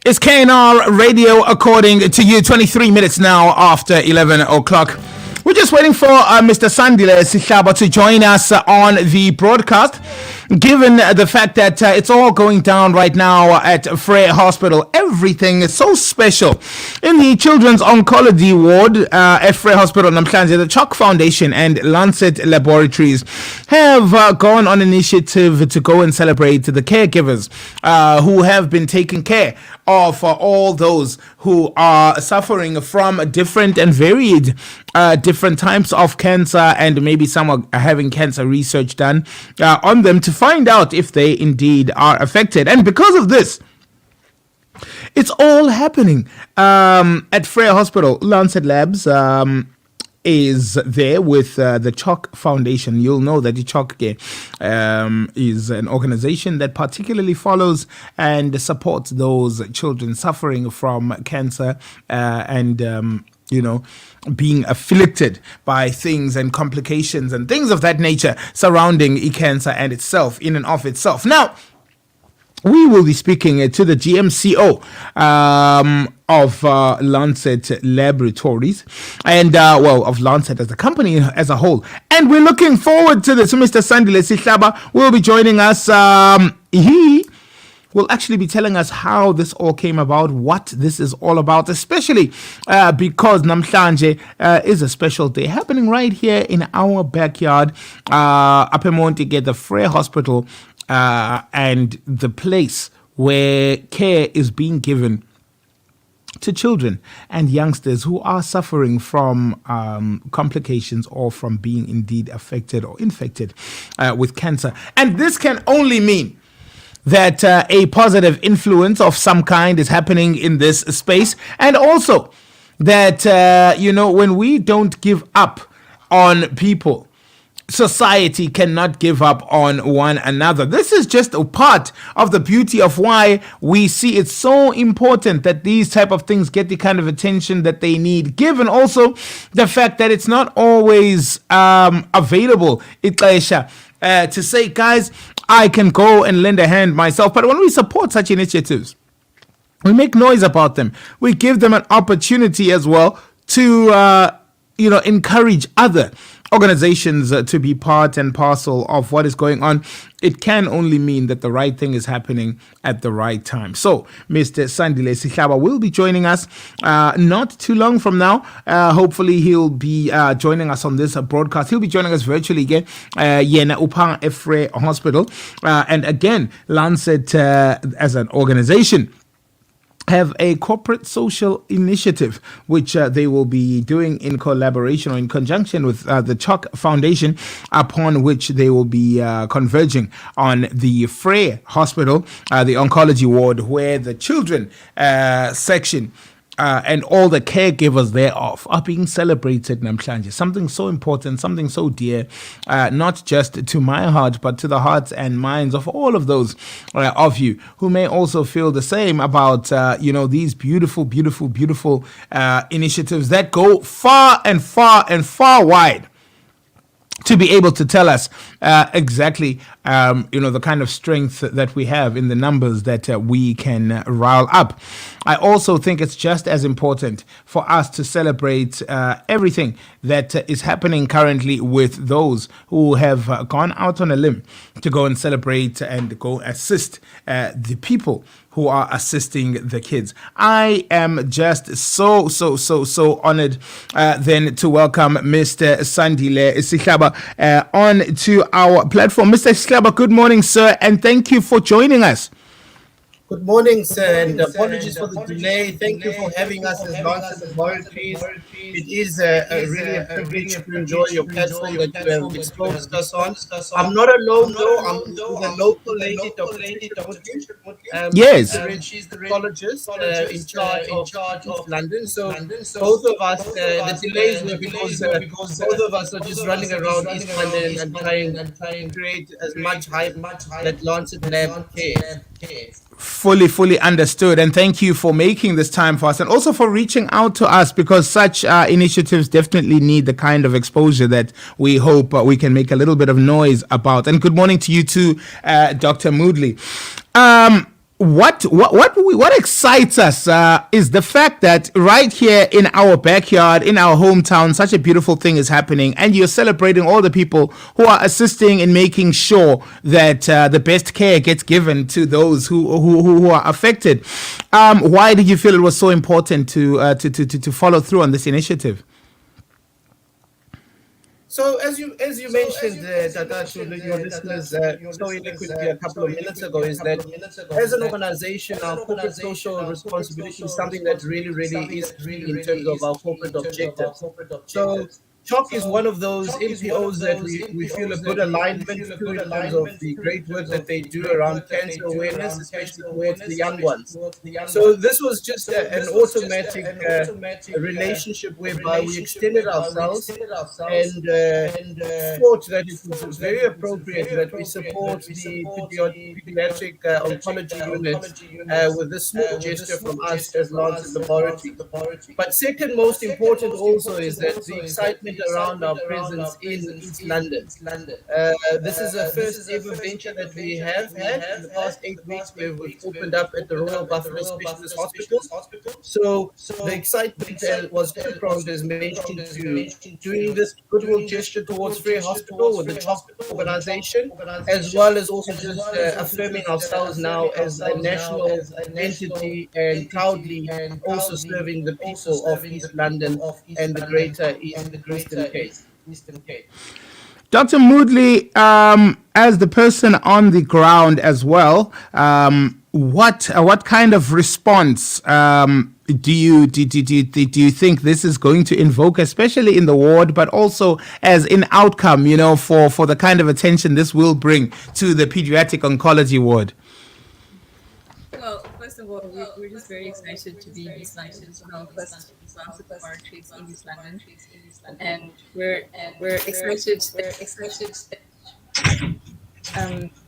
It's KNR Radio, according to you, 23 minutes now after 11 o'clock. We're just waiting for Mr. Sandile Sihlaba to join us on the broadcast. Given the fact that it's all going down right now at Frere Hospital, everything is so special. In the Children's Oncology ward at Frere Hospital, Namhlanje, the Choc Foundation and Lancet Laboratories have gone on initiative to go and celebrate the caregivers who have been taking care of all those who are suffering from different and varied different types of cancer, and maybe some are having cancer research done on them to find out if they indeed are affected. And because of this, it's all happening at Frere Hospital. Lancet Labs is there with the Choc Foundation. You'll know that the Choc is an organization that particularly follows and supports those children suffering from cancer and being afflicted by things and complications and things of that nature surrounding cancer and itself, in and of itself. Now, we will be speaking to the GMCO of Lancet Laboratories and, of Lancet as a company as a whole. And we're looking forward to this. So Mr. Sandile Sihlaba will be joining us. He will actually be telling us how this all came about, what this is all about, especially because Namhlanje is a special day happening right here in our backyard, up in Montige, the Frere Hospital, and the place where care is being given to children and youngsters who are suffering from complications or from being indeed affected or infected with cancer. And this can only mean that a positive influence of some kind is happening in this space, and also that, when we don't give up on people, society cannot give up on one another. This is just a part of the beauty of why we see it's so important that these type of things get the kind of attention that they need, given also the fact that it's not always available, to say, guys, I can go and lend a hand myself. But when we support such initiatives, we make noise about them. We give them an opportunity as well to, encourage other organizations to be part and parcel of what is going on. It can only mean that the right thing is happening at the right time. So, Mr. Sandile Sihlaba will be joining us not too long from now. Hopefully, he'll be joining us on this broadcast. He'll be joining us virtually again. Yena Upang Frere Hospital. And again, Lancet as an organization have a corporate social initiative, which they will be doing in collaboration or in conjunction with the Choc Foundation, upon which they will be converging on the Frere Hospital, the Oncology ward, where the children section and all the caregivers thereof are being celebrated namhlanje. Something so important, something so dear, not just to my heart, but to the hearts and minds of all of those of you who may also feel the same about, these beautiful, beautiful, beautiful initiatives that go far and far and far wide, to be able to tell us exactly, the kind of strength that we have in the numbers that we can rile up. I also think it's just as important for us to celebrate everything that is happening currently with those who have gone out on a limb to go and celebrate and go assist the people who are assisting the kids. I am just so honored then to welcome Mr. Sandile Sihlaba on to our platform. Mr. Sihlaba, good morning, sir, and thank you for joining us. Good morning, sir, and apologies for the delay. Thank you for having us as Lancet Laboratories. It is really a privilege to enjoy your platform that you have exposed us on. I'm not alone, though. I'm with a local lady, Dr. Yes. She's the oncologist in charge of London. So both of us, the delays were because both of us are just running around East London and trying to create as much hype that Lancet Lab cares. Fully understood, and thank you for making this time for us and also for reaching out to us, because such initiatives definitely need the kind of exposure that we hope we can make a little bit of noise about. And good morning to you too, Dr. Moodley. what excites us is the fact that right here in our backyard, in our hometown, such a beautiful thing is happening, and you're celebrating all the people who are assisting in making sure that the best care gets given to those who are affected. Why did you feel it was so important to follow through on this initiative? So as you mentioned, Tata, to your listeners, so eloquently a couple of minutes ago, is that as an organization, our corporate social responsibility is something that really is key in terms of our corporate objectives. So Choc is one of those NPOs that we feel a good alignment to in terms of the great work that they do around cancer awareness, especially towards the young ones. So this was just an automatic relationship whereby we extended ourselves and thought that it was very appropriate that we support the pediatric oncology unit with a small gesture from us as Lancet Laboratories. But second most important also is that the excitement around our presence in East London. This is a first ever venture that we have had in the past 8 weeks where we've opened up at the Royal Buffalo Specialist Hospital. So the excitement was two-pronged, as mentioned, to doing this goodwill gesture towards Frere Hospital with the Choc organization, as well as also just affirming ourselves now as a national entity and proudly also serving the people of East London and the greater Eastern Cape. Dr. Moodley, as the person on the ground as well, what kind of response do you think this is going to invoke, especially in the ward, but also as an outcome, for the kind of attention this will bring to the pediatric oncology ward? Well, first of all, we're just very excited to be in East London. It's our first Lancet Laboratories in East London, and we're excited.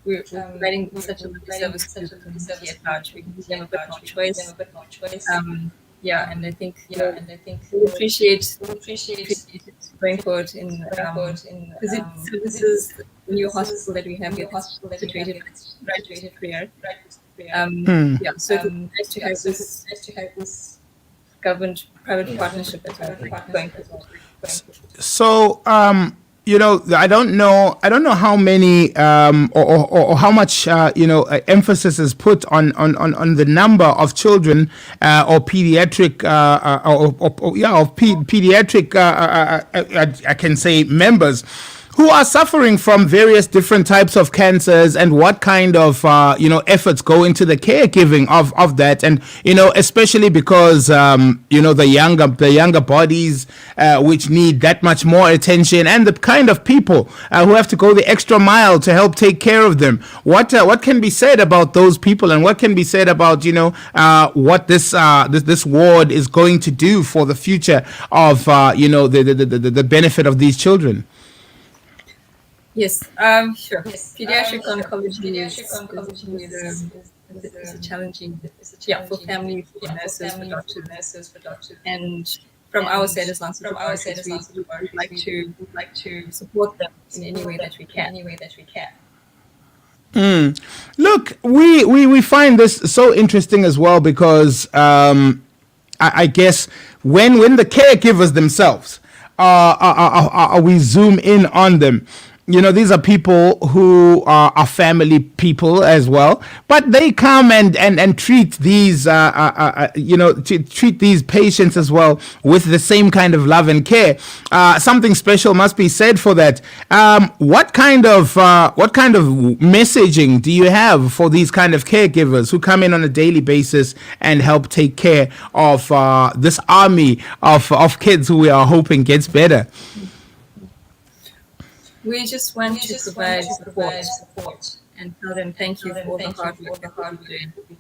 We're providing such a lovely service to the community at large. We give them a bit more choice. And I think we appreciate going forward in because this is the new hospital that we have here, situated right at Frere. So it's nice to have this government private partnership that we're going forward. So, I don't know how many or how much emphasis is put on the number of children or pediatric pediatric I can say members who are suffering from various different types of cancers, and what kind of efforts go into the caregiving of that, and especially because the younger bodies which need that much more attention, and the kind of people who have to go the extra mile to help take care of them. What can be said about those people, and what can be said about what this ward is going to do for the future of the benefit of these children? Yes, sure. Pediatric oncology is a challenging, for families, for nurses, for doctors, and from our side as Lancet, we'd like to support them in any way that we can. Look, we find this so interesting as well because I guess when the caregivers themselves we zoom in on them. These are people who are family people as well, but they come and treat these, treat these patients as well with the same kind of love and care. Something special must be said for that. What kind of messaging do you have for these kind of caregivers who come in on a daily basis and help take care of this army of kids who we are hoping gets better? We just want to provide support and tell them thank you for all the hard work that you're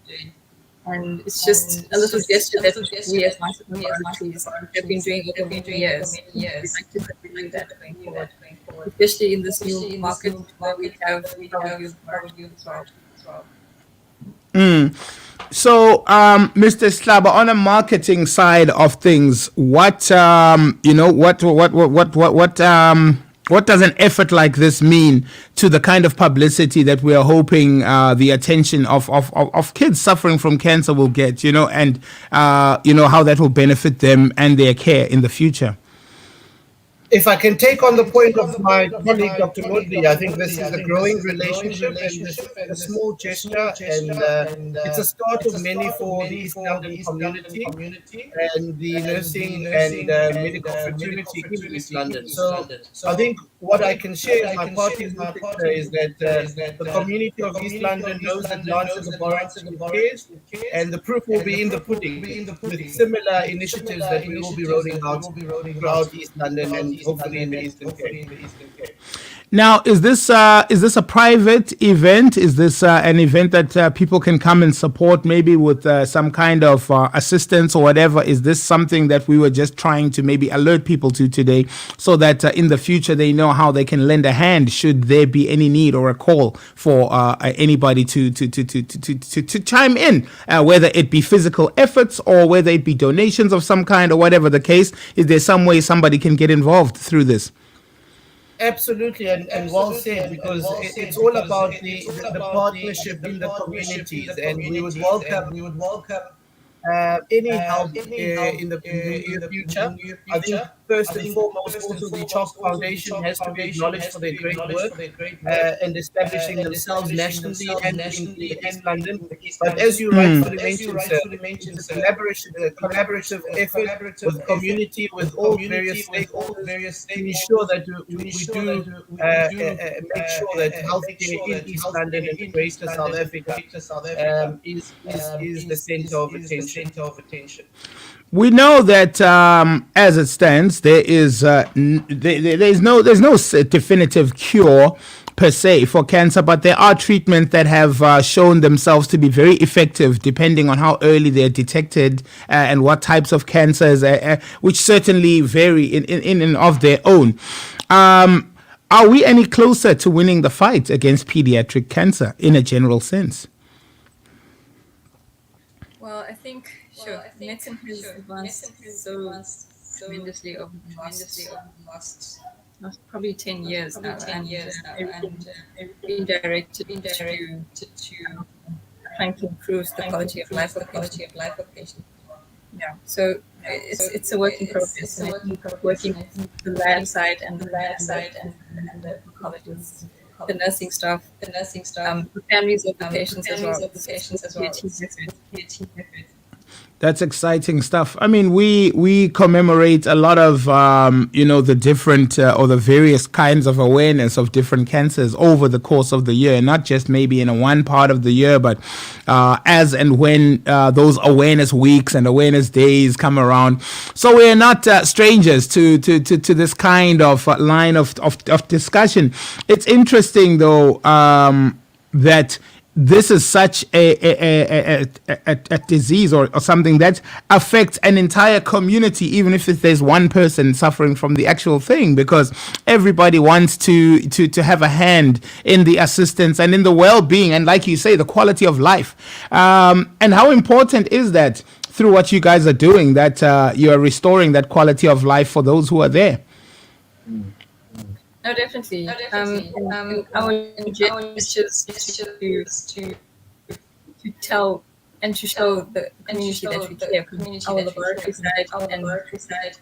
doing. And it's just a little gesture that we as Lancet Laboratories have been doing over many years. We'd like to continue that going forward, especially in this new market where we have our youth as well. So, Mr. Sihlaba, on a marketing side of things, what What does an effort like this mean to the kind of publicity that we are hoping the attention of kids suffering from cancer will get, and, how that will benefit them and their care in the future? If I can take on the point of my colleague, Dr. Modri, I think this is a growing relationship and this is a small gesture, and it's a start of many for the East London community and the nursing and medical fraternity in East London. So I think what I can share as my party's message is that the community of East London knows that Lancet Laboratories cares, and the proof will be in the pudding with similar initiatives that we will be rolling out throughout East London and hopefully in the Eastern Cape. Now, is this a private event? Is this an event that people can come and support, maybe with some kind of assistance or whatever? Is this something that we were just trying to maybe alert people to today, so that in the future they know how they can lend a hand should there be any need or a call for anybody to chime in, whether it be physical efforts or whether it be donations of some kind or whatever the case? Is there some way somebody can get involved through this? Absolutely, and well said, because it's all about the partnership in the communities, and we would welcome any help in the near future. I think first and foremost, also the Choc Foundation has to be acknowledged for their great work and establishing themselves nationally and in East London. But as you rightfully mentioned, sir, it's a collaborative effort with community, with all various stakeholders to ensure that we do make sure that healthcare in East London and Greater South Africa is the center of attention. We know that as it stands, there's no definitive cure per se for cancer, but there are treatments that have shown themselves to be very effective depending on how early they're detected and what types of cancers, which certainly vary in and of their own. Are we any closer to winning the fight against pediatric cancer in a general sense? Well, I think medicine has advanced so tremendously over the last probably 10 years now, and being directed to trying to improve the quality of life of patients. Yeah, so it's a work in progress. And I think working the lab side and the oncologists, the nursing staff, the families of the patients as well. That's exciting stuff. I mean, we commemorate a lot of, the different or the various kinds of awareness of different cancers over the course of the year, not just maybe in one part of the year, but as and when those awareness weeks and awareness days come around. So we're not strangers to this kind of line of discussion. It's interesting, though, that this is such a disease or something that affects an entire community, even if there's one person suffering from the actual thing, because everybody wants to have a hand in the assistance and in the well-being and, like you say, the quality of life. And how important is that through what you guys are doing, that you are restoring that quality of life for those who are there? No, definitely. Our gestures to tell and to show the community that we care, our laboratory side, and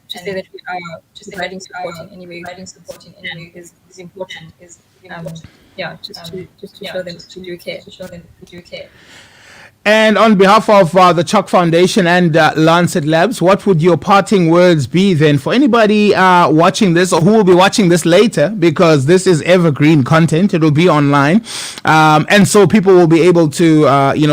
to say that we are providing support in any way is important. Just to show them to do care. And on behalf of the Choc Foundation and Lancet Labs, what would your parting words be then for anybody watching this or who will be watching this later? Because this is evergreen content. It will be online. And so people will be able to,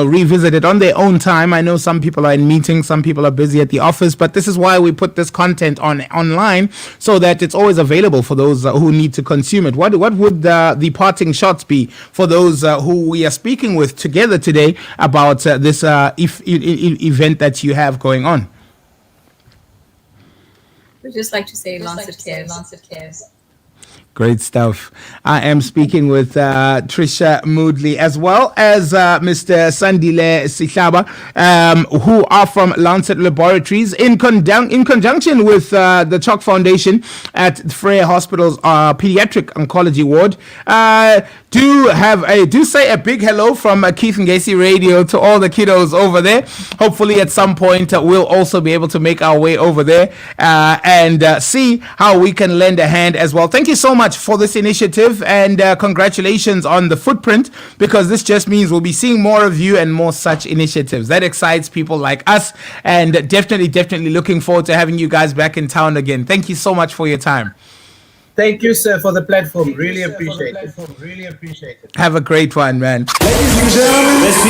revisit it on their own time. I know some people are in meetings, some people are busy at the office, but this is why we put this content online so that it's always available for those who need to consume it. What would the parting shots be for those who we are speaking with together today about this event that you have going on? We'd just like to say Lancet cares. Great stuff. I am speaking with Trisha Moodley as well as Mr. Sandile Sihlaba, who are from Lancet Laboratories in conjunction with the Choc Foundation at Frere Hospital's pediatric oncology ward. Do say a big hello from Keith and Gacy Radio to all the kiddos over there. Hopefully at some point we'll also be able to make our way over there and see how we can lend a hand as well. Thank you so much for this initiative, and congratulations on the footprint, because this just means we'll be seeing more of you and more such initiatives. That excites people like us, and definitely looking forward to having you guys back in town again. Thank you so much for your time. Thank you, sir, for the platform. Really appreciate it. Have a great one, man. Ladies and gentlemen, let's see.